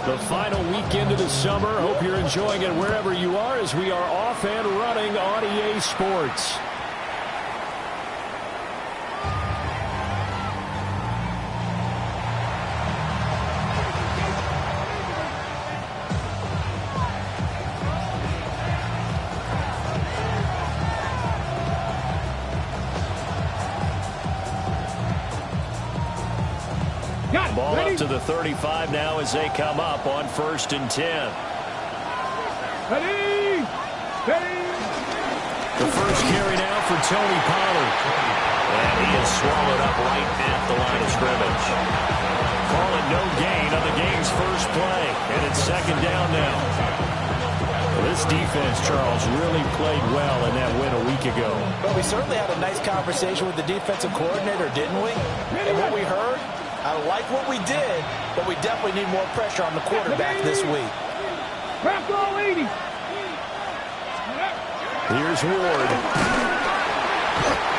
The final weekend of the summer. Hope you're enjoying it wherever you are as we are off and running on EA Sports. Ball up to the 35 now as they come up on 1st and 10. Ready? Ready? The first carry now for Tony Pollard. And he is swallowed up right at the line of scrimmage. Call it no gain on the game's first play. And it's 2nd down now. Well, this defense, Charles, really played well in that win a week ago. But we certainly had a nice conversation with the defensive coordinator, didn't we? And what we heard, I like what we did, but we definitely need more pressure on the quarterback this week. Crack all 80. Here's Ward.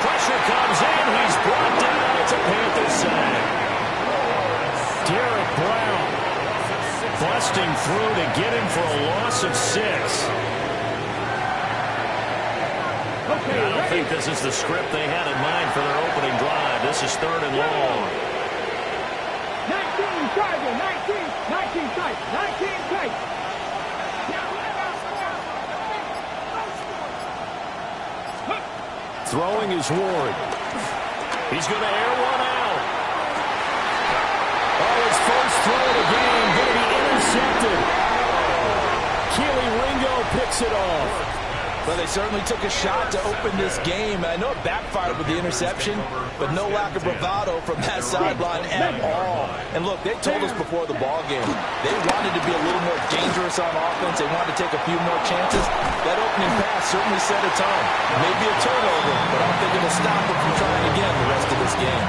Pressure comes in. He's brought down. It's a Panthers sack. Derek Brown busting through to get him for a loss of 6. Okay, I don't think this is the script they had in mind for their opening drive. This is 3rd and long. 19 Tiger, 19 tight, 19 tight. Throwing is Ward. He's going to air one out. Oh, his first throw of the game going to be intercepted. Keely Ringo picks it off. Well, they certainly took a shot to open this game. I know it backfired with the interception, but no lack of bravado from that sideline at all. And look, they told us before the ball game, they wanted to be a little more dangerous on offense. They wanted to take a few more chances. That opening pass certainly set a tone. Maybe a turnover, but I don't think it'll stop them from trying again the rest of this game.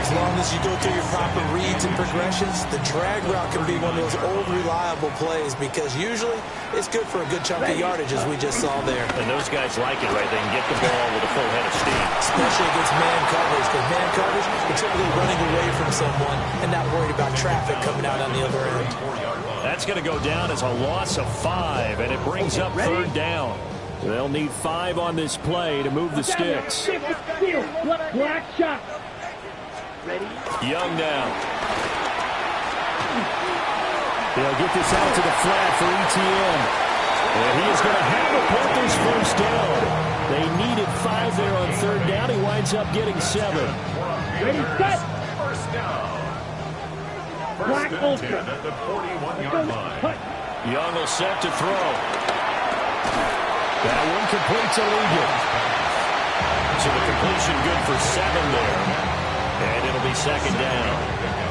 As long as you go through your proper reads and progressions, the drag route can be one of those old reliable plays because usually it's good for a good chunk of yardage as we just saw there. And those guys like it, right? They can get the ball with a full head of steam. Especially against man coverage, because man coverage, you're typically running away from someone and not worried about traffic coming out on the other end. That's going to go down as a loss of 5, and it brings up 3rd down. They'll need 5 on this play to move the sticks. Black shot. Young now. They'll get this out to the flat for ETN. And he is going to have the Panthers first down. They needed 5 there on 3rd down. He winds up getting 7. Ready, set. First down. Black ultra. At the 41-yard line. Young will set to throw. That one complete to Ligon. So the completion good for 7 there. And it'll be 2nd down.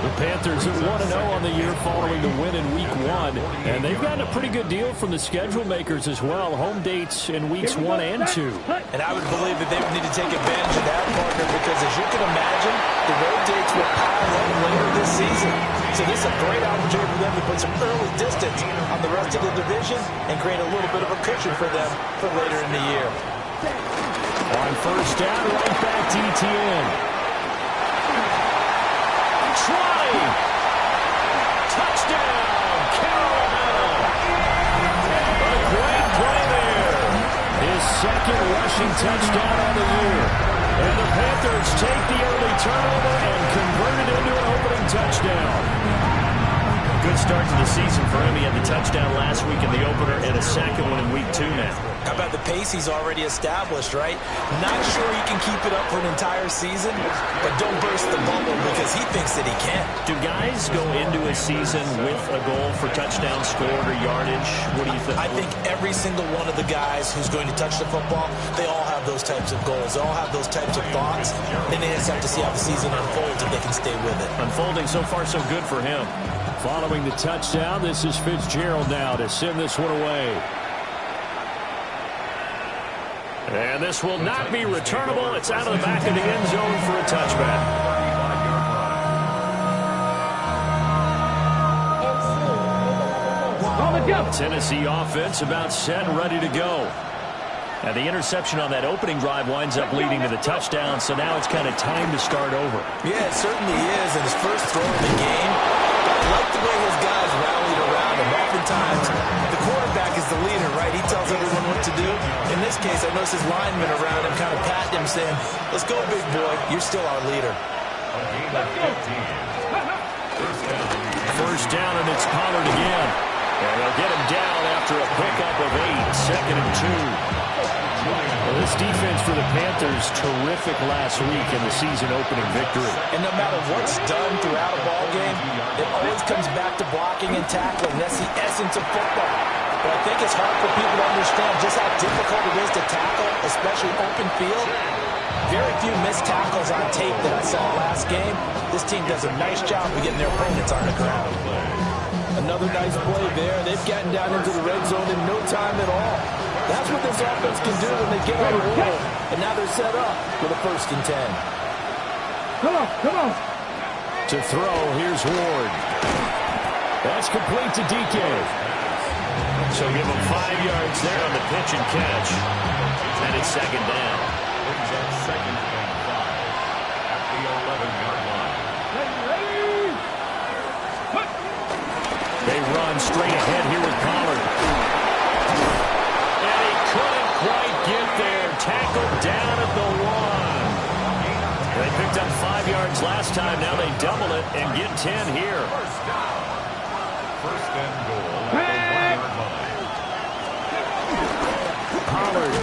The Panthers are 1-0 on the year following the win in Week 1. And they've gotten a pretty good deal from the schedule makers as well. Home dates in Weeks 1 and 2. And I would believe that they would need to take advantage of that, partner, because as you can imagine, the road dates will pile up later this season. So this is a great opportunity for them to put some early distance on the rest of the division and create a little bit of a cushion for them for later in the year. On 1st down, right back to ETN. Trotty! Touchdown, Carolina! A great play there. His 2nd rushing touchdown on the year. And the Panthers take the early turnover and convert it into an opening touchdown. Good start to the season for him. He had the touchdown last week in the opener and a 2nd one in Week 2 now. How about the pace he's already established, right? Not sure he can keep it up for an entire season, but don't burst the bubble because he thinks that he can. Do guys go into a season with a goal for touchdown scored or yardage? What do you think? I think every single one of the guys who's going to touch the football, they all have those types of goals. They all have those types of thoughts. Then they just have to see how the season unfolds if they can stay with it. Unfolding so far so good for him. Following the touchdown, this is Fitzgerald now to send this one away. And this will not be returnable. It's out of the back of the end zone for a touchback. Tennessee offense about set and ready to go. And the interception on that opening drive winds up leading to the touchdown, so now it's kind of time to start over. Yeah, it certainly is. And his first throw of the game, I like the way his to do. In this case, I noticed his linemen around him kind of patting him, saying, let's go, big boy. You're still our leader. First down, and it's Pollard again. And they'll get him down after a pickup of 8, 2nd and 2. Well, this defense for the Panthers, terrific last week in the season-opening victory. And no matter what's done throughout a ball game, it always comes back to blocking and tackling. That's the essence of football. But I think it's hard for people to understand just how difficult it is to tackle, especially open field. Very few missed tackles on tape that I saw last game. This team does a nice job of getting their opponents on the ground. Another nice play there. They've gotten down into the red zone in no time at all. That's what this offense can do when they get on a roll. And now they're set up for the 1st and 10. Come on, come on. To throw, here's Ward. That's complete to DK. So give him 5 yards there on the pitch and catch. And it's 2nd down. Brings up 2nd and 5 at the 11-yard line. They run straight ahead here with Pollard. And he couldn't quite get there. Tackled down at the 1. They picked up 5 yards last time. Now they double it and get 10 here. First and goal at the 1-yard line. Pollard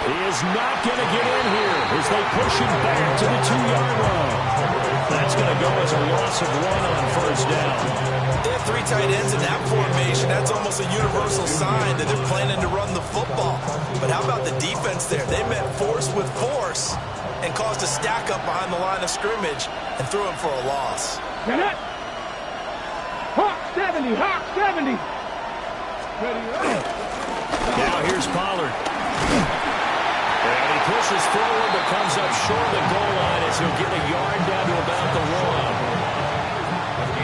is not going to get in here as they push him back to the 2-yard line. That's going to go as a loss of 1 on 1st down. They have 3 tight ends in that formation. That's almost a universal sign that they're planning to run the football. But how about the defense there? They met force with force and caused a stack up behind the line of scrimmage and threw him for a loss. Get it. Hawk 70, Hawk 70. Ready, ready. Now here's Pollard. And he pushes forward but comes up short of the goal line as he'll get a yard down to about the 1.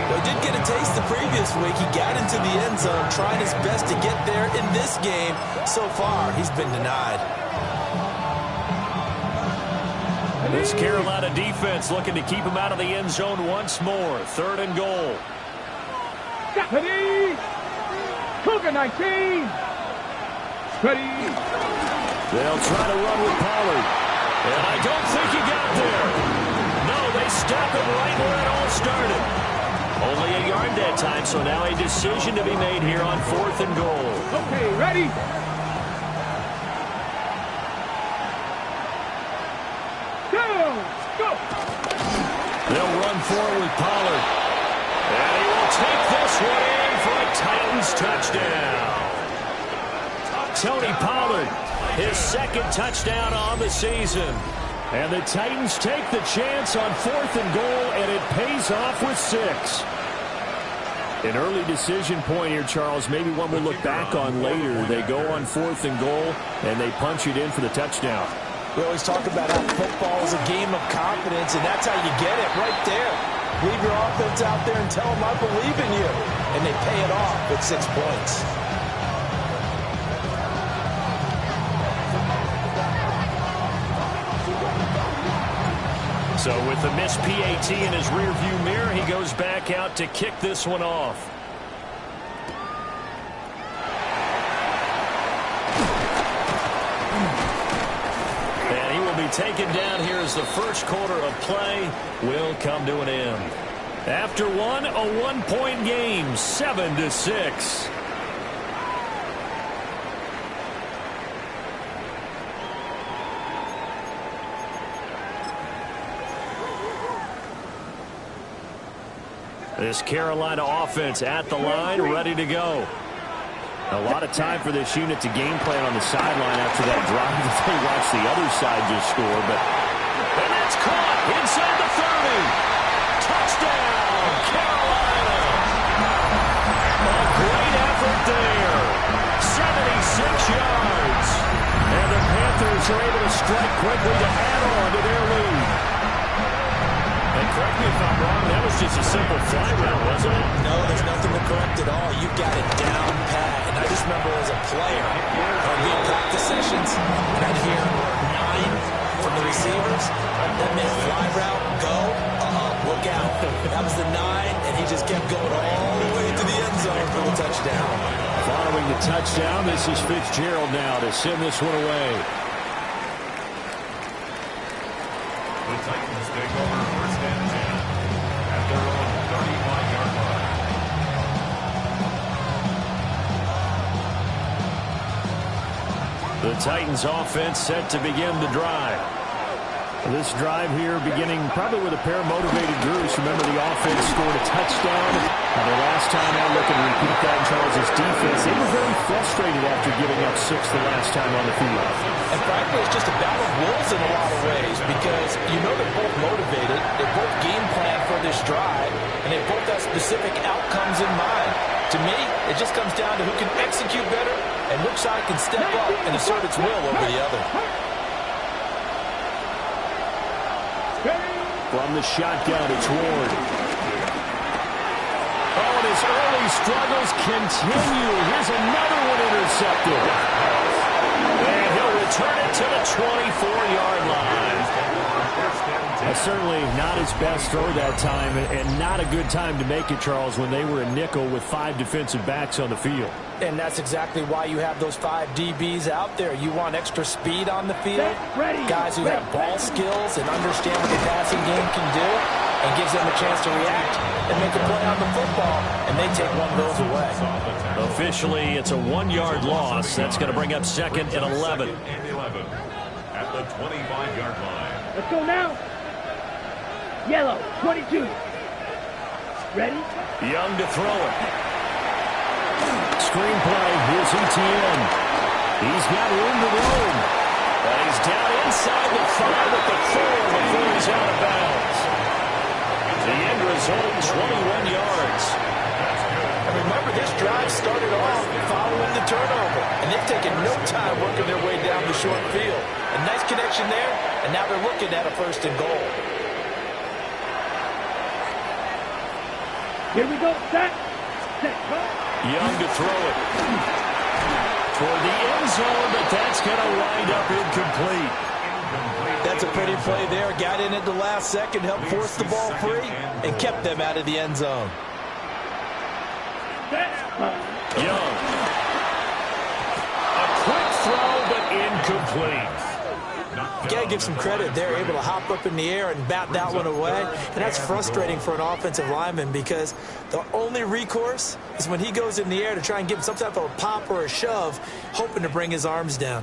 Well, he did get a taste the previous week. He got into the end zone, trying his best to get there in this game. So far, he's been denied. This Carolina defense looking to keep him out of the end zone once more. 3rd and goal. Ready. Cougar 19. Ready. They'll try to run with Pollard. And I don't think he got there. No, they stop him right where it all started. Only a yard that time, so now a decision to be made here on 4th and goal. Okay, ready. Go. They'll run forward with Pollard. And he will take this one in for a Titans touchdown. Tony Pollard, his 2nd touchdown on the season. And the Titans take the chance on 4th and goal, and it pays off with 6. An early decision point here, Charles. Maybe one we'll look back on later. They go on 4th and goal, and they punch it in for the touchdown. We always talk about how football is a game of confidence, and that's how you get it right there. Leave your offense out there and tell them, I believe in you. And they pay it off with 6 points. So with the missed PAT in his rearview mirror, he goes back out to kick this one off. And he will be taken down here as the first quarter of play will come to an end. After one, a 1-point game, 7-6. This Carolina offense at the line, ready to go. A lot of time for this unit to game plan on the sideline after that drive that they watched the other side just score. And that's caught inside the 30. Touchdown, Carolina. A great effort there. 76 yards. And the Panthers are able to strike quickly to add on to their lead. And correct me if I'm wrong, that was just a simple fly route, wasn't it? No, there's nothing to correct at all. You got it down pat. And I just remember as a player, I'd be in practice sessions, and I'd hear 9 from the receivers. That meant fly route, go, look out. That was the 9, and he just kept going all the way to the end zone for the touchdown. Following the touchdown, this is Fitzgerald now to send this one away. The Titans take over first and 10 at their own 35-yard line. The Titans offense set to begin the drive. This drive here beginning probably with a pair of motivated groups. Remember, the offense scored a touchdown. Now, the last time out, looking to repeat that in Charles' defense, they were very frustrated after giving up 6 the last time on the field. And frankly, it's just a battle of wills in a lot of ways because you know they're both motivated, they both game plan for this drive, and they both have specific outcomes in mind. To me, it just comes down to who can execute better and which side can step up and assert its will over the other. From the shotgun, it's Ward. Oh, and his early struggles continue. Here's another one intercepted. And he'll return it to the 24-yard line. Certainly not his best throw that time, and not a good time to make it, Charles, when they were a nickel with 5 defensive backs on the field. And that's exactly why you have those 5 DBs out there. You want extra speed on the field, guys who have ball skills and understand what the passing game can do, and gives them a chance to react and make a play on the football, and they take one of those away. Officially, it's a 1-yard loss. That's going to bring up second and 11. At the 25-yard line. Let's go now. Yellow, 22. Ready? Young to throw it. Screenplay, here's Etienne. He's got room to roam. And he's down inside the 5 at the 4 before he's out of bounds. The end result, 21 yards. And remember, this drive started off following the turnover, and they've taken no time working their way down the short field. A nice connection there, and now they're looking at a first and goal. Here we go. Set, go. Young to throw it. Toward the end zone, but that's going to wind up incomplete. That's a pretty play there. Got in at the last second, helped force the ball free, and kept them out of the end zone. Young. A quick throw, but incomplete. Got to give some credit. They're able to hop up in the air and bat that one away. And that's frustrating for an offensive lineman because the only recourse is when he goes in the air to try and give some type of a pop or a shove, hoping to bring his arms down.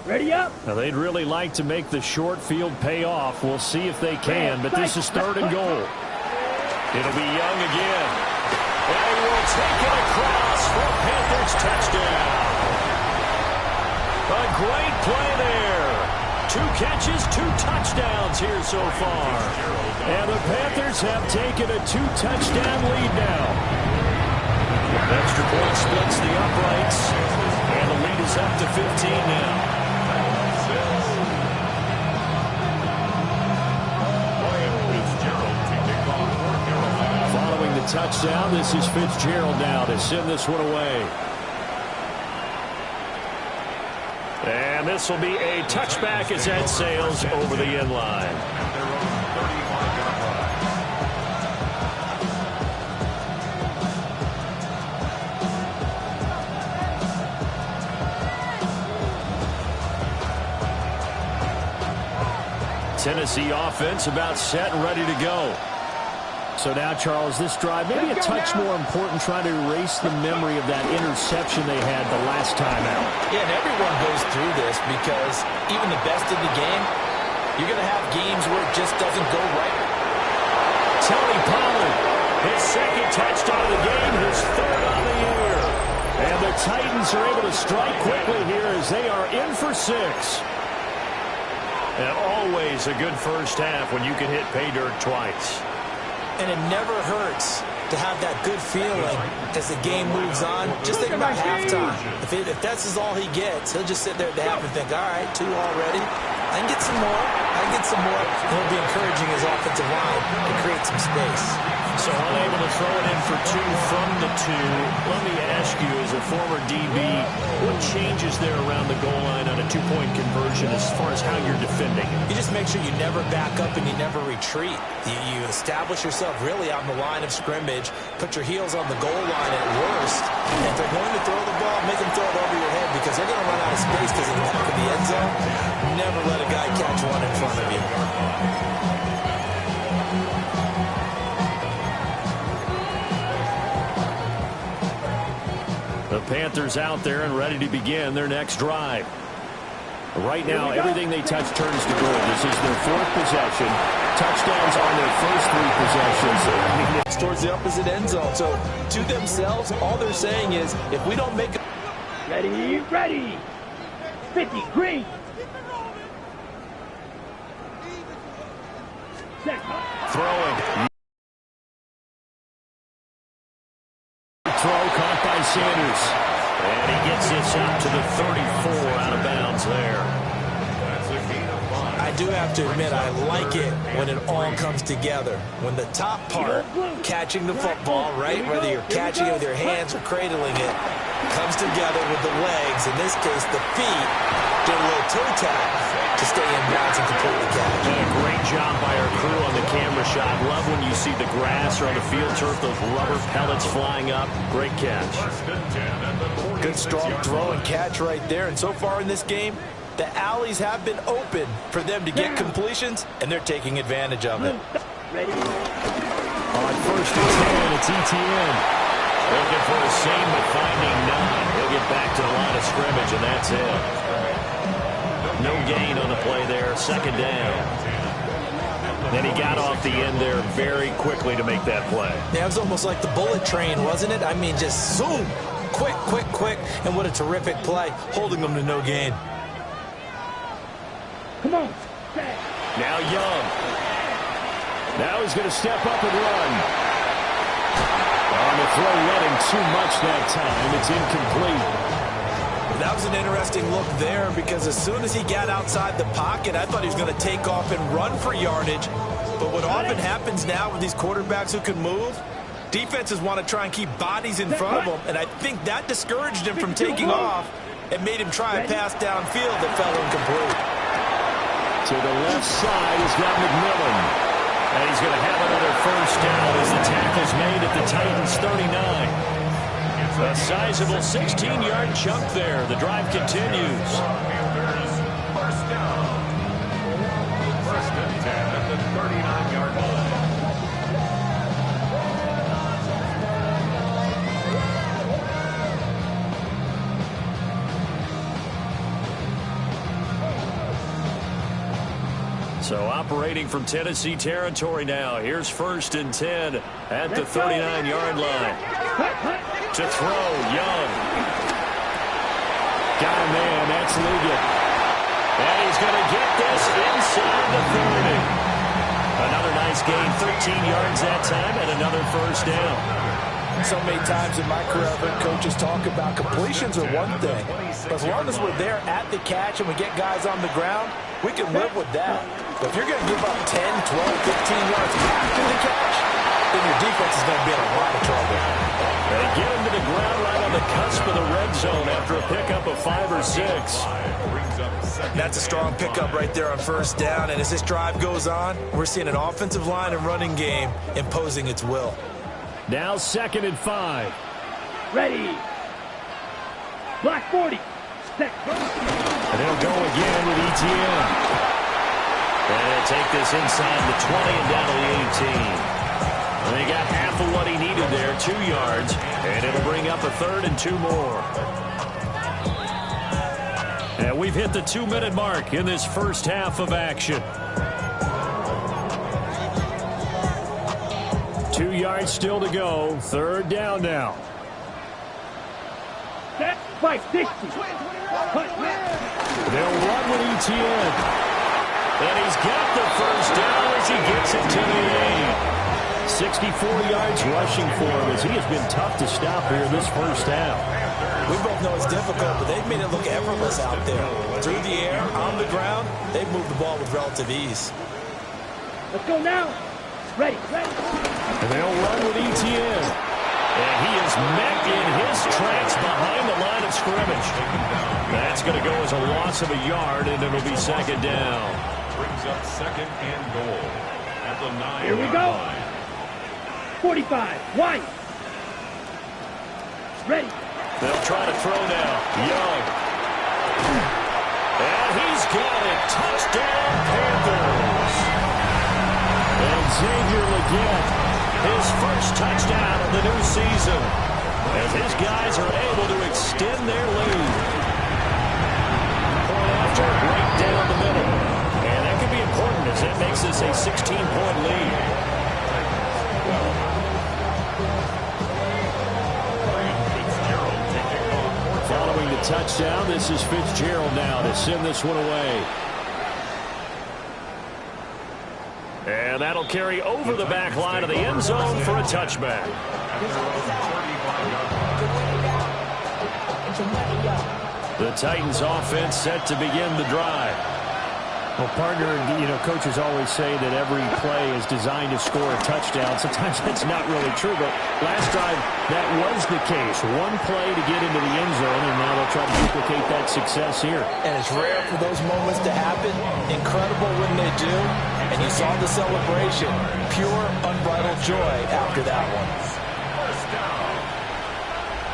Ready up. Now, they'd really like to make the short field pay off. We'll see if they can, but this is 3rd and goal. It'll be Young again. And he will take it across for a Panthers touchdown. A great play there. 2 catches, 2 touchdowns here so far. And the Panthers have taken a 2-touchdown lead now. Extra point splits the uprights. And the lead is up to 15 now. Following the touchdown, this is Fitzgerald now to send this one away. And this will be a touchback as that sails over the end line. Tennessee offense about set and ready to go. So now, Charles, this drive maybe a touch more important, trying to erase the memory of that interception they had the last time out. Yeah, and everyone goes through this because even the best in the game, you're going to have games where it just doesn't go right. Tony Pollard, his 2nd touchdown of the game, his 3rd on the year. And the Titans are able to strike quickly here as they are in for 6. And always a good first half when you can hit pay dirt twice. And it never hurts to have that good feeling as the game moves on. Just think about halftime. If that's all he gets, he'll just sit there at the half and think, all right, 2 already. I can get some more. I can get some more. And he'll be encouraging his offensive line to create some space. So unable to throw it in for 2 from the 2. Let me ask you, as a former DB, what changes there around the goal line on a 2-point conversion as far as how you're defending? You just make sure you never back up and you never retreat. You establish yourself really on the line of scrimmage, put your heels on the goal line at worst, and if they're going to throw the ball, make them throw it over your head because they're going to run out of space because of the back of the end zone. Never let a guy catch one in front of you. The Panthers out there and ready to begin their next drive. Right now, everything they touch turns to gold. This is their 4th possession. Touchdowns on their first 3 possessions. It's towards the opposite end zone. So, to themselves, all they're saying is, if we don't make it... Ready, ready. 50, green. Set. Throwing. Throw caught by Sanders. And he gets this out to the 34 out of bounds there. I do have to admit, I like it when it all comes together. When the top part, catching the football, right, whether you're catching it with your hands or cradling it, comes together with the legs, in this case the feet, do a little toe tap to stay in bounds and complete the catch. And a great job by our crew on the camera shot. Love when you see the grass or on the field turf, those rubber pellets flying up. Great catch. Good strong throw and catch right there. And so far in this game, the alleys have been open for them to get completions, and they're taking advantage of it. Ready. On 1st and 10, it's ETN. Looking for a seam, but finding none. He'll get back to the line of scrimmage, and that's it. No gain on the play there. 2nd down. Then he got off the end there very quickly to make that play. Yeah, it was almost like the bullet train, wasn't it? I mean, just zoom. Quick, quick, quick. And what a terrific play, holding them to no gain. Come on. Now Young. Now he's going to step up and run. On the throw, letting too much that time. It's incomplete. That was an interesting look there because as soon as he got outside the pocket, I thought he was going to take off and run for yardage. But what often happens now with these quarterbacks who can move, defenses want to try and keep bodies in front of them, and I think that discouraged him from taking off and made him try a pass downfield that fell incomplete. To the left side has got McMillan. And he's going to have another 1st down as the tackle's made at the Titans' 39. A sizable 16-yard chunk there. The drive continues. 1st down. 1st and 10 at the 39-yard line. So operating from Tennessee territory now. Here's 1st and 10 at the 39-yard line. To throw, Young. Got a man, that's Liggett. And he's going to get this inside the 30. Another nice gain, 13 yards that time, and another 1st down. So many times in my career, I've heard coaches talk about completions are one thing. But as long as we're there at the catch and we get guys on the ground, we can live with that. But if you're going to give up 10, 12, 15 yards after the catch, then your defense is going to be in a lot of trouble. They get him to the ground right on the cusp of the red zone after a pickup of 5 or 6. That's a strong pickup right there on 1st down. And as this drive goes on, we're seeing an offensive line and running game imposing its will. Now 2nd and 5. Ready. Black 40. Set. And they'll go again with ETN. And they'll take this inside the 20 and down to the 18. And they got half of what he needed there, 2 yards. And it'll bring up a 3rd and 2 more. And we've hit the 2-minute mark in this first half of action. 2 yards still to go. 3rd down now. Set. 560. They'll run with ETN. And he's got the 1st down as he gets it to the 8. 64 yards rushing for him as he has been tough to stop here this first half. We both know it's difficult, but they've made it look effortless out there. Through the air, on the ground, they've moved the ball with relative ease. Let's go now. Ready. And they'll run with ETN. And he is met in his tracks behind the line of scrimmage. That's going to go as a loss of a yard, and it'll be second down. Brings up second and goal at the 9-yard line. Here we go. 45, wide. Ready. They'll try to throw now. Young. And he's got it. Touchdown, Panthers. And Xavier Legette, his first touchdown of the new season, as his guys are able to extend their lead. Point after, right down the middle. And that could be important as that makes this a 16-point lead. Following the touchdown, this is Fitzgerald now to send this one away. And that'll carry over the back line of the end zone for a touchback. The Titans offense set to begin the drive. Well, partner, coaches always say that every play is designed to score a touchdown. Sometimes that's not really true, but last drive, that was the case. One play to get into the end zone, and now they'll try to duplicate that success here. And it's rare for those moments to happen. Incredible when they do. And you saw the celebration. Pure, unbridled joy after that one. First down.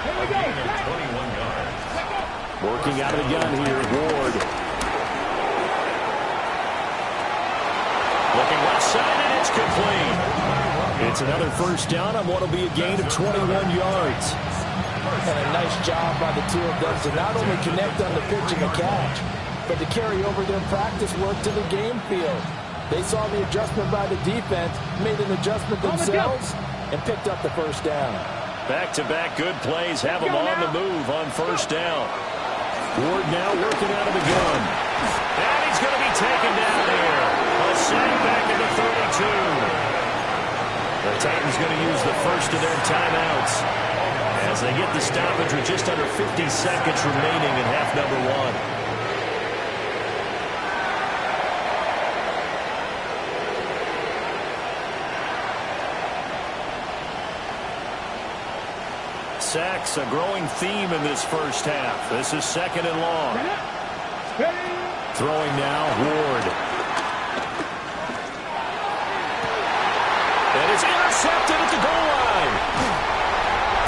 A gain of 21 yards. Working out of the gun here, Ward. Looking left side, and it's complete. It's another first down on what will be a gain of 21 yards. And a nice job by the two of them to not only connect on the pitch and the catch, but to carry over their practice work to the game field. They saw the adjustment by the defense, made an adjustment themselves, and picked up the first down. Back-to-back good plays have them on the move on first down. Ward now working out of the gun. And he's going to be taken down here. A sack back at the 32. The Titans going to use the first of their timeouts as they get the stoppage with just under 50 seconds remaining in half number one. Sacks, a growing theme in this first half. This is second and long. Throwing now, Ward. And it's intercepted at the goal line.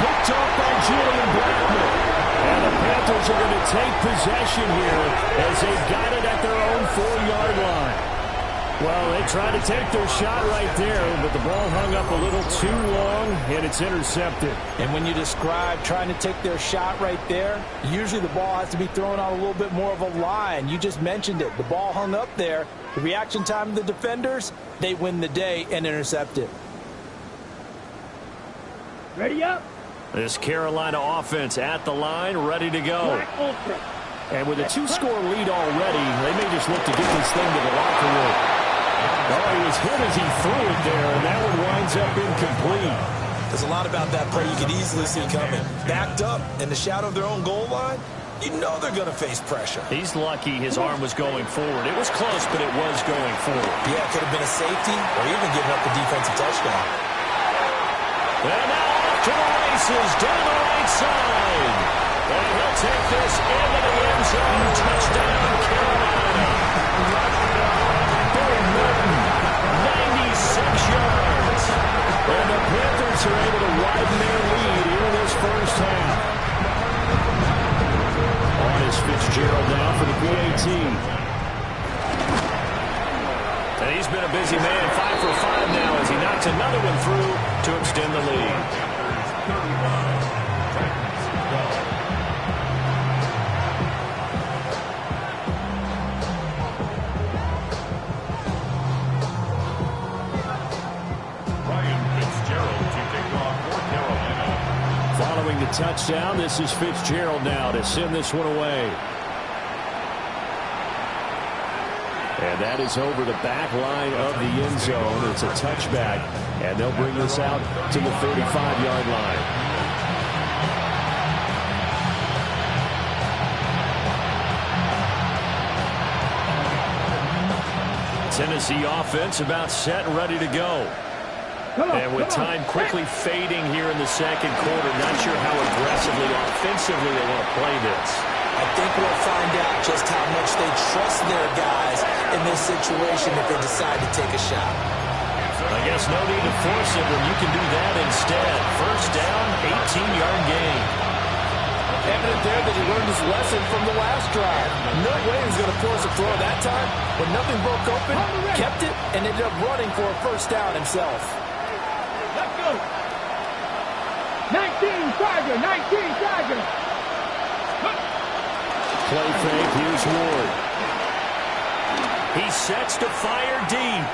Picked off by Julian Blackman. And the Panthers are going to take possession here as they got it at their own 4-yard line. Well, they tried to take their shot right there, but the ball hung up a little too long, and it's intercepted. And when you describe trying to take their shot right there, usually the ball has to be thrown on a little bit more of a line. You just mentioned it. The ball hung up there. The reaction time of the defenders, they win the day and intercept it. Ready up. This Carolina offense at the line, ready to go. Black Ultra. And with a 2-score lead already, they may just look to get this thing to the locker room. Oh, he was hit as he threw it there, and that one winds up incomplete. There's a lot about that play you could easily see coming. Backed up in the shadow of their own goal line, you know they're going to face pressure. He's lucky his arm was going forward. It was close, but it was going forward. Yeah, it could have been a safety or even giving up the defensive touchdown. And now off to the races down the right side. And he'll take this into the end zone. Touchdown, Carolina. Barry Martin, 96 yards. And the Panthers are able to widen their lead here in this first half. On is Fitzgerald now for the PAT. And he's been a busy man, 5 for 5 now as he knocks another one through to extend the lead. Following the touchdown, this is Fitzgerald now to send this one away. And that is over the back line of the end zone. It's a touchback, and they'll bring this out to the 35-yard line. Tennessee offense about set and ready to go. And with time quickly fading here in the second quarter, not sure how aggressively, offensively they want to play this. I think we'll find out just how much they trust their guys in this situation if they decide to take a shot. I guess no need to force it when you can do that instead. First down, 18-yard gain. Evident there that he learned his lesson from the last drive. No way he was going to force a throw that time. When nothing broke open, kept it, and ended up running for a first down himself. Let's go. 19 Charger, 19 Charger. Play fake, here's Ward. He sets to fire deep.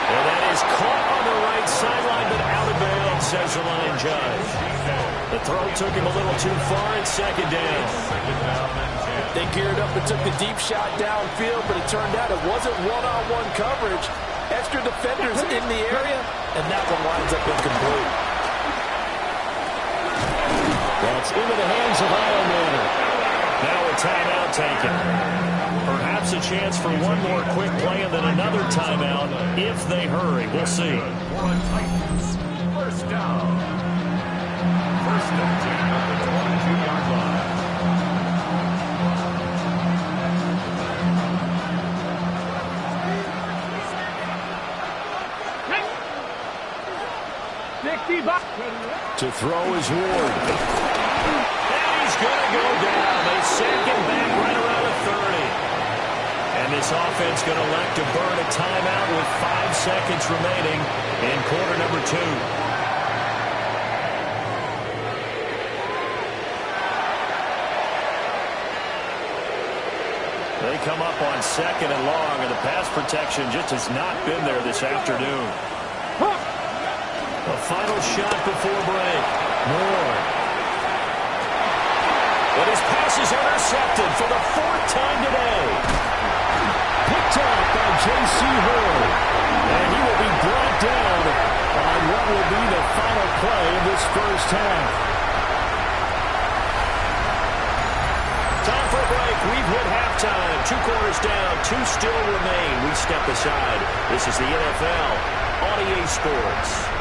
And that is caught on the right sideline, but out of bounds, says the line judge. The throw took him a little too far at second down. They geared up and took the deep shot downfield, but it turned out it wasn't one-on-one coverage. Extra defenders in the area, and that one winds up incomplete. That's into the hands of Ironman. Now a timeout taken. Perhaps a chance for one more quick play and then another timeout if they hurry. We'll see. First down. First and 10 at the 22-yard line. To throw is Ward. And he's going to go down. They sack him back right around the 30. And this offense going to elect to burn a timeout with 5 seconds remaining in quarter number 2. They come up on second and long, and the pass protection just has not been there this afternoon. A final shot before break. Moore. But his pass is intercepted for the 4th time today. Picked up by J.C. Horn. And he will be brought down on what will be the final play of this first half. Time for a break. We've hit halftime. 2 quarters down. 2 still remain. We step aside. This is the NFL on EA Sports.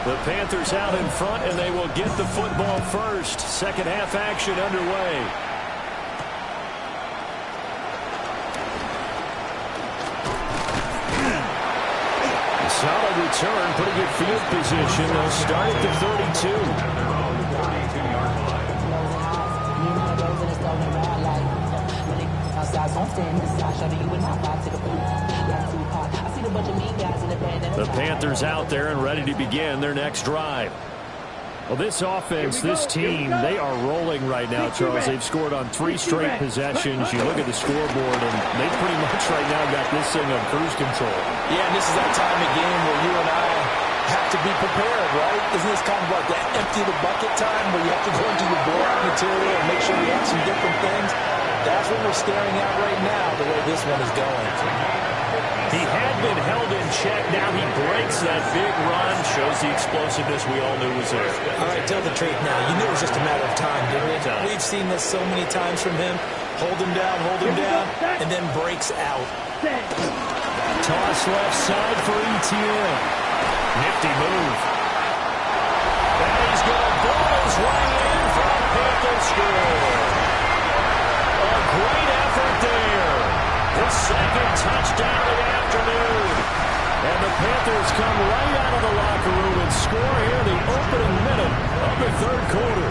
The Panthers out in front, and they will get the football first. Second half action underway. A solid return, pretty good field position. They'll start at the 32. The Panthers out there and ready to begin their next drive. Well, this offense, this team, they are rolling right now, Charles. They've scored on 3 straight possessions. You look at the scoreboard, and they pretty much right now got this thing on cruise control. Yeah, and this is that time of game where you and I have to be prepared, right? Isn't this kind of like that empty the bucket time where you have to go into your blowout material and make sure you have some different things? That's what we're staring at right now, the way this one is going. He had been held in check. Now he breaks that big run. Shows the explosiveness we all knew was there. All right, tell the truth now. You knew it was just a matter of time, didn't you? We've seen this so many times from him. Hold him down, and then breaks out. Toss left side for ETN. Nifty move. And he's going to ball his way in for a Panthers score. A great effort there. The second touchdown of the afternoon. And the Panthers come right out of the locker room and score here in the opening minute of the third quarter.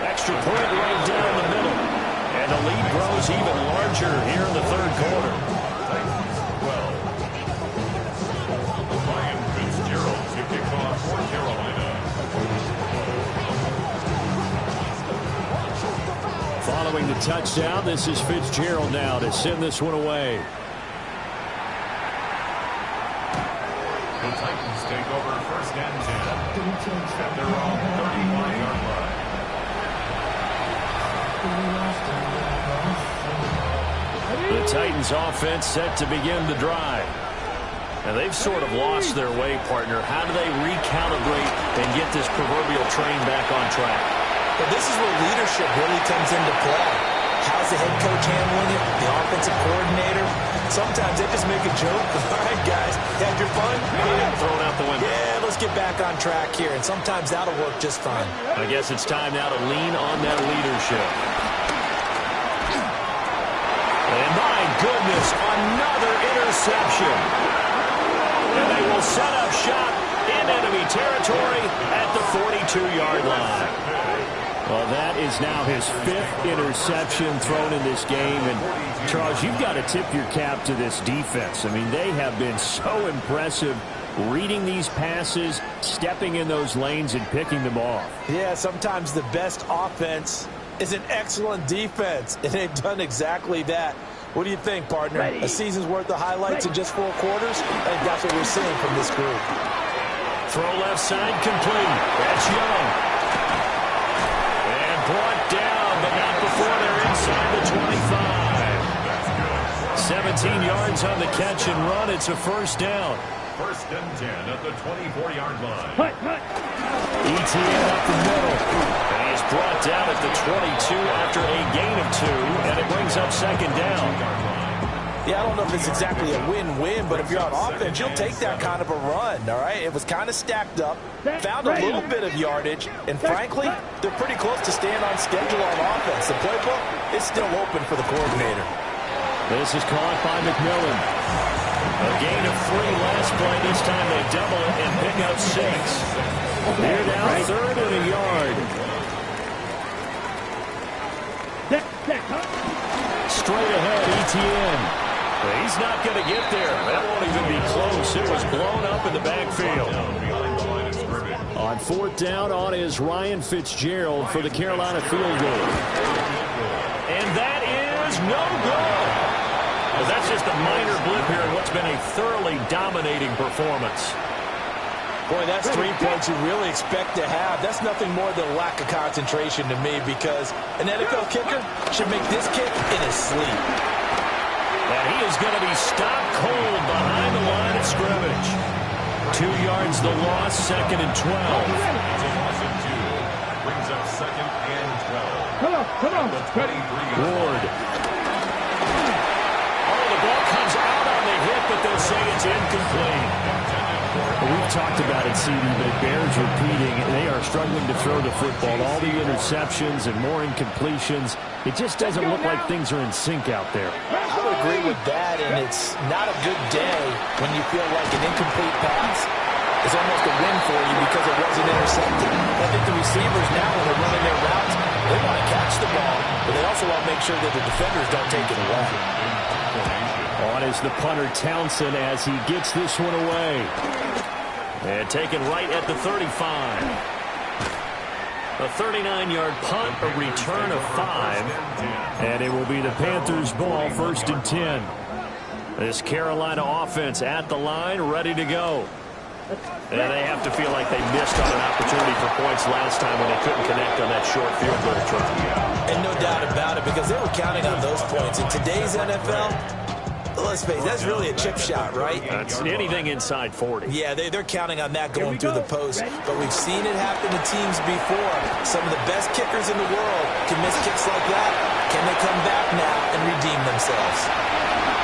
Extra point right down the middle. And the lead grows even larger here in the third quarter. Ryan Fitzgerald to kick off for Carolina. Following the touchdown, this is Fitzgerald now to send this one away. The Titans take over first and 10 at their own 31-yard line. The Titans offense set to begin the drive. And they've sort of lost their way, partner. How do they recalibrate and get this proverbial train back on track? But this is where leadership really comes into play. How's the head coach handling it? The offensive coordinator? Sometimes they just make a joke. All right, guys, you had your fun? Thrown out the window. Yeah, let's get back on track here. And sometimes that'll work just fine. I guess it's time now to lean on that leadership. And my goodness, another interception. And they will set up shop in enemy territory at the 42-yard line. Well, that is now his 5th interception thrown in this game. And, Charles, you've got to tip your cap to this defense. I mean, they have been so impressive reading these passes, stepping in those lanes, and picking them off. Yeah, sometimes the best offense is an excellent defense, and they've done exactly that. What do you think, partner? A season's worth of highlights in just 4 quarters? I think that's what we're seeing from this group. Throw left side complete. That's Young. Brought down, but not before they're inside the 25. 17 yards on the catch and run. It's a first down. First and 10 at the 24-yard line. ETN up the middle. And he is brought down at the 22 after a gain of 2, and it brings up second down. Yeah, I don't know if it's exactly a win-win, but if you're on offense, you'll take that kind of a run, all right? It was kind of stacked up, found a little bit of yardage, and frankly, they're pretty close to staying on schedule on offense. The playbook is still open for the coordinator. This is caught by McMillan. A gain of 3 last play. This time they double it and pick up 6. Here now, 3rd and a yard. Straight ahead, ETN. He's not going to get there. That won't even be close. It was blown up in the backfield. On 4th down, on is Ryan Fitzgerald for the Carolina field goal. And that is no good. Well, that's just a minor blip here in what's been a thoroughly dominating performance. Boy, that's 3 points you really expect to have. That's nothing more than a lack of concentration to me, because an NFL kicker should make this kick in his sleep. And he is going to be stopped cold behind the line of scrimmage. 2 yards the loss, 2nd and 12. Brings up 2nd and 12. Come on. The 23. Ward. Oh, the ball comes out on the hit, but they'll say it's incomplete. We've talked about it, CD, but it bears repeating. They are struggling to throw the football. All the interceptions and more incompletions. It just doesn't look like things are in sync out there. I would agree with that, and it's not a good day when you feel like an incomplete pass is almost a win for you because it wasn't intercepted. I think the receivers now, when they're running their routes, they want to catch the ball, but they also want to make sure that the defenders don't take it away. On is the punter Townsend as he gets this one away. And taken right at the 35. A 39-yard punt, a return of 5. And it will be the Panthers' ball, 1st and 10. This Carolina offense at the line, ready to go. And they have to feel like they missed on an opportunity for points last time when they couldn't connect on that short field goal try. And no doubt about it, because they were counting on those points. In today's NFL, let's face it, that's really a chip shot, right? That's anything inside 40. Yeah, they're counting on that going through the post. But we've seen it happen to teams before. Some of the best kickers in the world can miss kicks like that. Can they come back now and redeem themselves?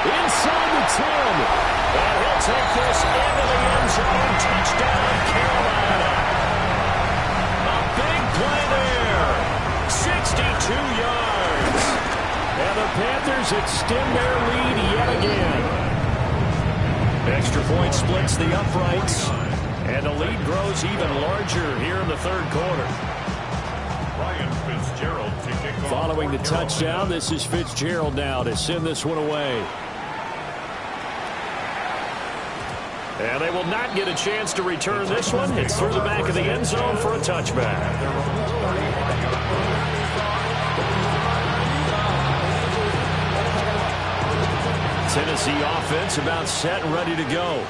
Inside the 10. And he'll take this into the end zone. Touchdown, Carolina. A big play there. 62 yards. And the Panthers extend their lead yet again. Extra point splits the uprights. And the lead grows even larger here in the 3rd quarter. Ryan Fitzgerald to kick off. Following the touchdown, this is Fitzgerald now to send this one away. And they will not get a chance to return this one. It's through the back of the end zone for a touchback. Tennessee offense about set and ready to go.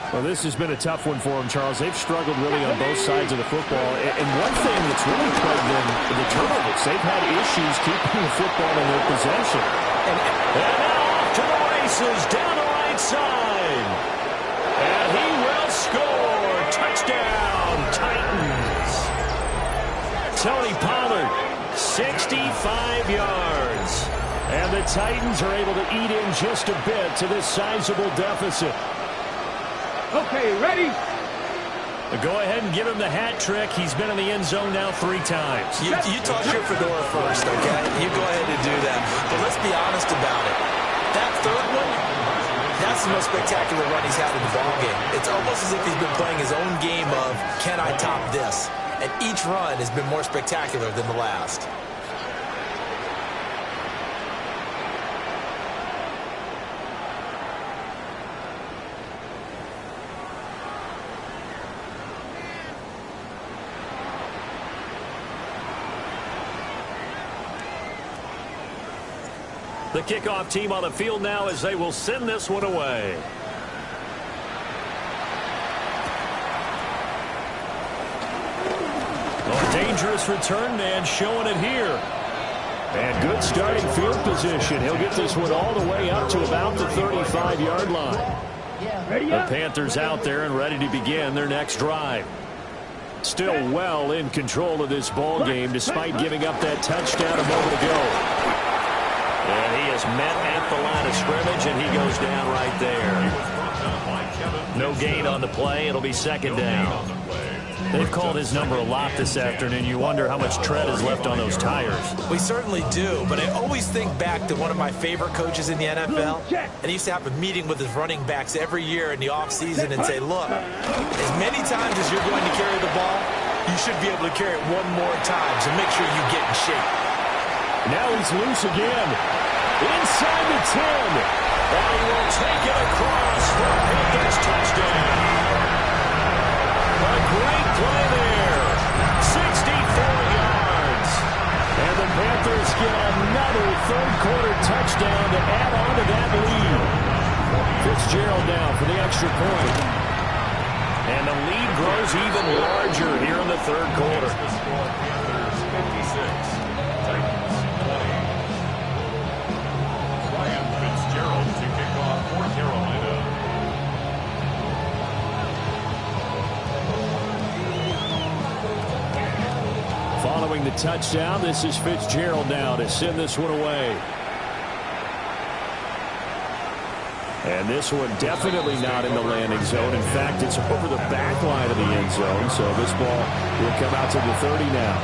Well, this has been a tough one for them, Charles. They've struggled really on both sides of the football. And one thing that's really plagued them, the turnovers. They've had issues keeping the football in their possession. And now off to the races down the right side. Tony Pollard, 65 yards. And the Titans are able to eat in just a bit to this sizable deficit. Okay, ready? Go ahead and give him the hat trick. He's been in the end zone now 3 times. You toss your fedora first, okay? You go ahead and do that. But let's be honest about it. That third one, that's the most spectacular run he's had in the ballgame. It's almost as if he's been playing his own game of, can I top this? And each run has been more spectacular than the last. The kickoff team on the field now as they will send this one away. Oh, a dangerous return man showing it here. And good starting field position. He'll get this one all the way up to about the 35-yard line. The Panthers out there and ready to begin their next drive. Still well in control of this ball game despite giving up that touchdown a moment ago. And he is met at the line of scrimmage, and he goes down right there. No gain on the play. It'll be second down. They've called his number a lot this afternoon. You wonder how much tread is left on those tires. We certainly do, but I always think back to one of my favorite coaches in the NFL, and he used to have a meeting with his running backs every year in the offseason and say, look, as many times as you're going to carry the ball, you should be able to carry it one more time, so make sure you get in shape. Now he's loose again. Inside the 10. And he will take it across for a Panthers touchdown. A great play there. 64 yards. And the Panthers get another third-quarter touchdown to add on to that lead. Fitzgerald now for the extra point. And the lead grows even larger here in the third quarter. Panthers 56. Fitzgerald to kick off for Carolina. Following the touchdown, this is Fitzgerald now to send this one away. And this one definitely not in the landing zone. In fact, it's over the back line of the end zone, so this ball will come out to the 30 now.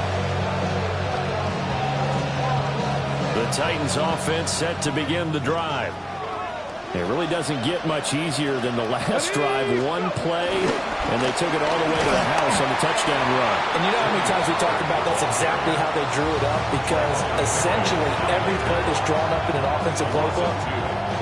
The Titans offense set to begin the drive. It really doesn't get much easier than the last drive. One play, and they took it all the way to the house on the touchdown run. And you know how many times we talked about that's exactly how they drew it up? Because essentially every play that's drawn up in an offensive playbook,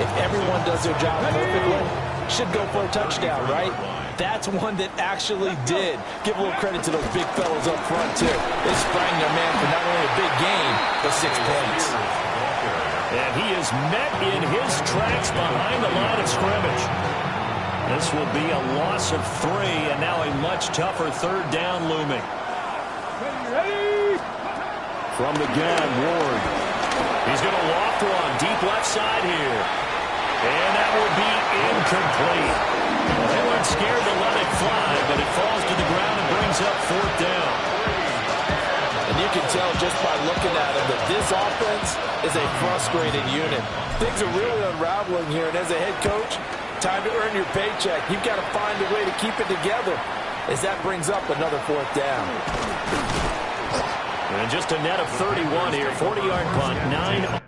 if everyone does their job perfectly, should go for a touchdown, right? That's one that actually did. Give a little credit to those big fellows up front, too. They sprang their man for not only a big gain, but 6 points. And he is met in his tracks behind the line of scrimmage. This will be a loss of 3, and now a much tougher third down looming. From the gun, Ward. He's going to loft one deep left side here. And that will be incomplete. They weren't scared to let it fly, but it falls to the ground and brings up 4th down. And you can tell just by looking at him that this offense is a frustrated unit. Things are really unraveling here, and as a head coach, time to earn your paycheck. You've got to find a way to keep it together as that brings up another 4th down. And just a net of 31 here, 40-yard punt, 9.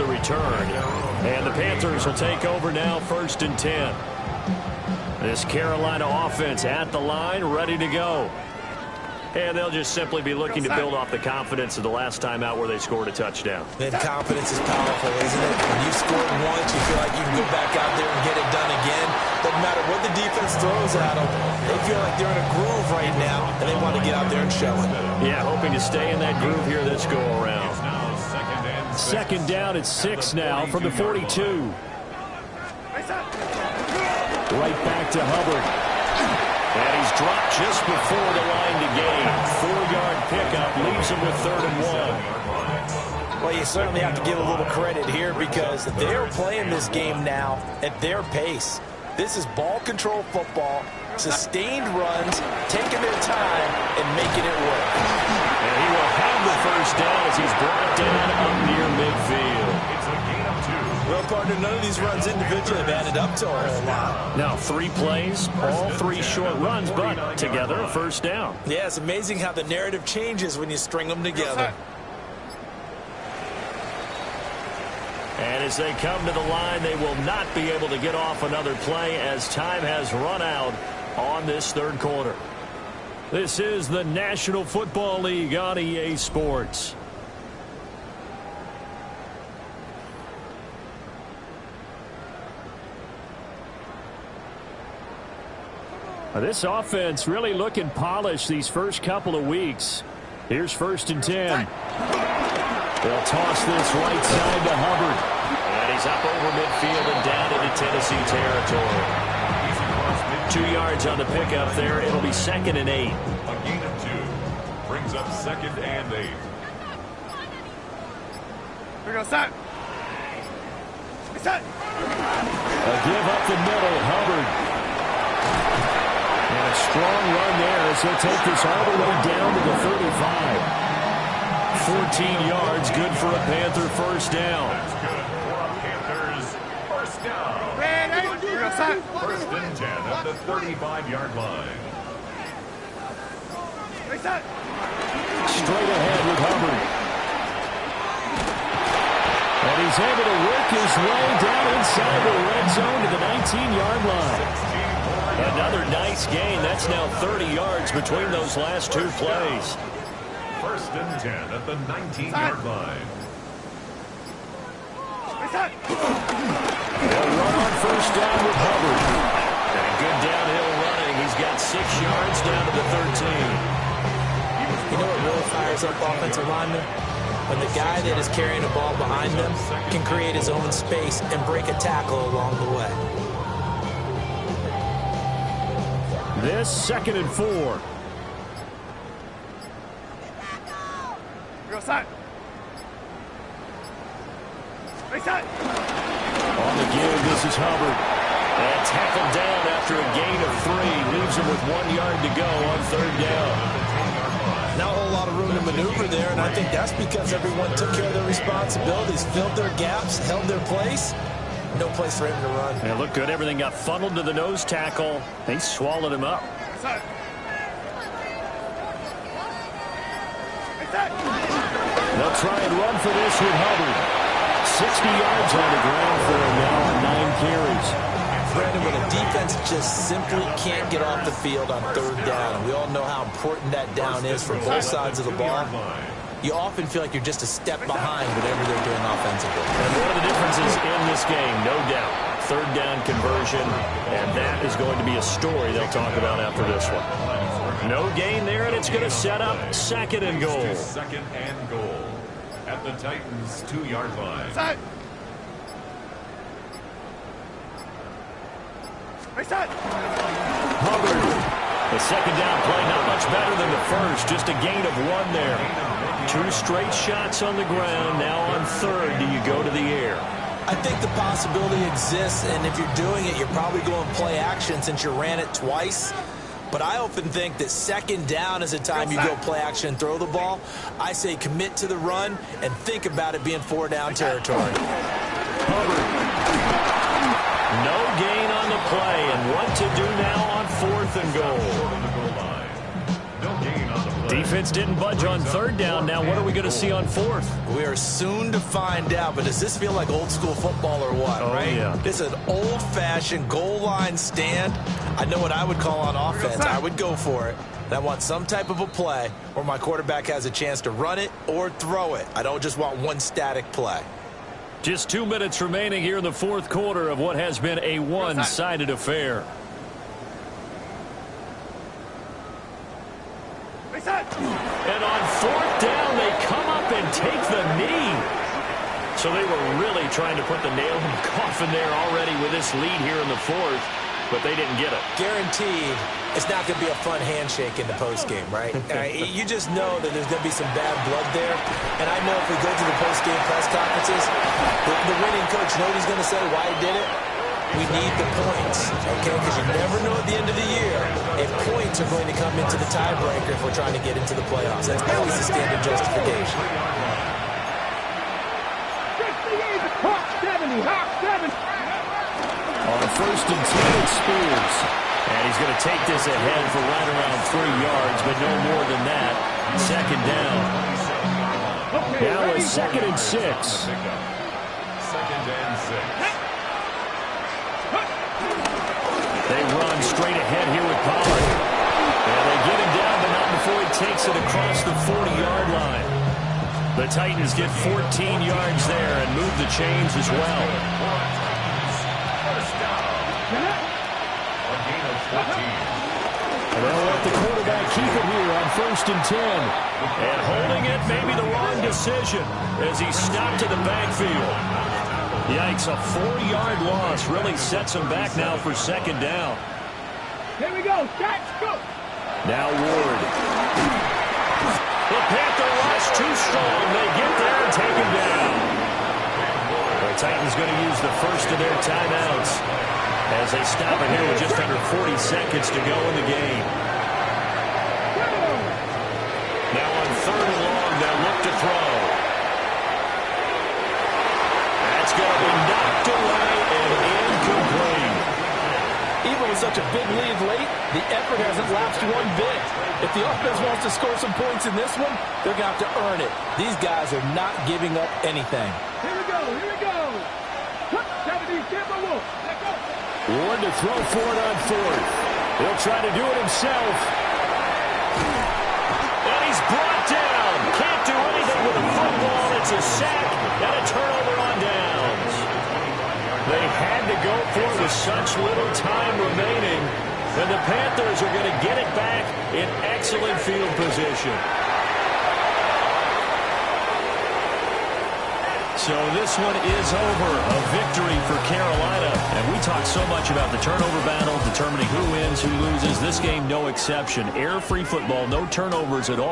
the return. And the Panthers will take over now, 1st and 10. This Carolina offense at the line, ready to go. And they'll just simply be looking to build off the confidence of the last time out where they scored a touchdown. And confidence is powerful, isn't it? When you've scored once, you feel like you can go back out there and get it done again. Doesn't matter what the defense throws at them. They feel like they're in a groove right now, and they want to get out there and show it. Yeah, hoping to stay in that groove here this go-around. Second down at 6 now from the 42. Right back to Hubbard. And he's dropped just before the line to gain. 4-yard pickup leaves him with 3rd and 1. Well, you certainly have to give a little credit here because they're playing this game now at their pace. This is ball control football, sustained runs, taking their time, and making it work. And he will have the 1st down as he's brought down up near midfield. It's a gain of 2. Well, partner, none of these runs individually have added up to a whole lot. Now 3 plays, all 3 short runs, but together a 1st down. Yeah, it's amazing how the narrative changes when you string them together. And as they come to the line, they will not be able to get off another play as time has run out on this 3rd quarter. This is the National Football League on EA Sports. This offense really looking polished these first couple of weeks. Here's 1st and 10. They'll toss this right side to Hubbard. And he's up over midfield and down into Tennessee territory. 2 yards on the pickup there. It'll be 2nd and 8. A gain of 2. Brings up 2nd and 8. We're going to set. Set. A give up the middle, Hubbard. And a strong run there as he'll take this all the way down to the 35. 14 yards, good for a Panther 1st down. That's good for a Panthers 1st down. We're going to set. 1st and 10 at the 35-yard line. Set. Straight ahead with Hubbard. And he's able to work his way down inside the red zone to the 19-yard line. Another nice gain. That's now 30 yards between those last 2 plays. 1st and 10 at the 19-yard line. They'll run on 1st down with Hubbard. And a good downhill running. He's got 6 yards down to the 13. You know what really fires up offensive linemen? When the guy that is carrying the ball behind them can create his own space and break a tackle along the way. This 2nd and 4. Go set. Reset. On the give, this is Hubbard. And tackled down after a gain of 3. Leaves him with 1 yard to go on 3rd down. Not a whole lot of room to maneuver there, and I think that's because everyone took care of their responsibilities, filled their gaps, held their place. No place for him to run. And it looked good. Everything got funneled to the nose tackle. They swallowed him up. Set. They'll try and run for this with Hubbard. 60 yards on the ground for him now on 9 carries. Brandon, when a defense just simply can't get off the field on 3rd down, and we all know how important that down is for both sides of the ball, you often feel like you're just a step behind whatever they're doing offensively. And one of the differences in this game, no doubt, 3rd down conversion, and that is going to be a story they'll talk about after this one. No gain there, and it's going to set up 2nd and goal. 2nd and goal at the Titans' 2-yard line. Set. Reset. Hubbard. The 2nd down play, not much better than the first. Just a gain of 1 there. 2 straight shots on the ground. Now on 3rd, do you go to the air? I think the possibility exists, and if you're doing it, you're probably going play action since you ran it twice. But I often think that 2nd down is a time you go play action and throw the ball. I say commit to the run and think about it being 4-down territory. Hubbard. No gain on the play, and what to do now on 4th and goal. No gain on the play. Defense didn't budge on third down. Now what are we going to see on fourth? We are soon to find out, but does this feel like old school football or what, right? Yeah. This is an old-fashioned goal line stand. I know what I would call on offense. I would go for it. And I want some type of a play where my quarterback has a chance to run it or throw it. I don't just want one static play. Just 2 minutes remaining here in the fourth quarter of what has been a one-sided affair. And on fourth down, they come up and take the knee. So they were really trying to put the nail in the coffin there already with this lead here in the fourth, but they didn't get it. Guaranteed it's not going to be a fun handshake in the postgame, right? You just know that there's going to be some bad blood there. And I know if we go to the postgame press conferences, the winning coach knows what he's going to say, why he did it. We need the points, okay? Because you never know at the end of the year if points are going to come into the tiebreaker if we're trying to get into the playoffs. That's always the standard justification. On first and 10, it's Spears. And he's going to take this ahead for right around 3 yards, but no more than that. Second down. Now it's 2nd and 6. 2nd and 6. They run straight ahead here with Pollard. And they get him down, but not before he takes it across the 40-yard line. The Titans get 14 yards there and move the chains as well. First down. A gain of 14. And they'll let the quarterback keep it here on first and 10. And holding it may be the wrong decision as he stopped in the backfield. Yikes, a 4-yard loss really sets him back now for second down. Here we go. Catch, go. Now Ward. The Panther rush too strong. They get there and take him down. The Titans going to use the first of their timeouts as they stop it here with just under 40 seconds to go in the game. Now on third and long, they'll look to throw. That's going to be knocked away and incomplete. Even with such a big lead late, the effort hasn't lapsed one bit. If the offense wants to score some points in this one, they're going to have to earn it. These guys are not giving up anything. Here we go. Here we go. Ward to throw for it on fourth. He'll try to do it himself. And he's brought down. Can't do anything with the football. It's a sack and a turnover on downs. They had to go for it with such little time remaining. And the Panthers are going to get it back in excellent field position. So this one is over. A victory for Carolina. And we talk so much about the turnover battle, determining who wins, who loses. This game, no exception. Error-free football, no turnovers at all.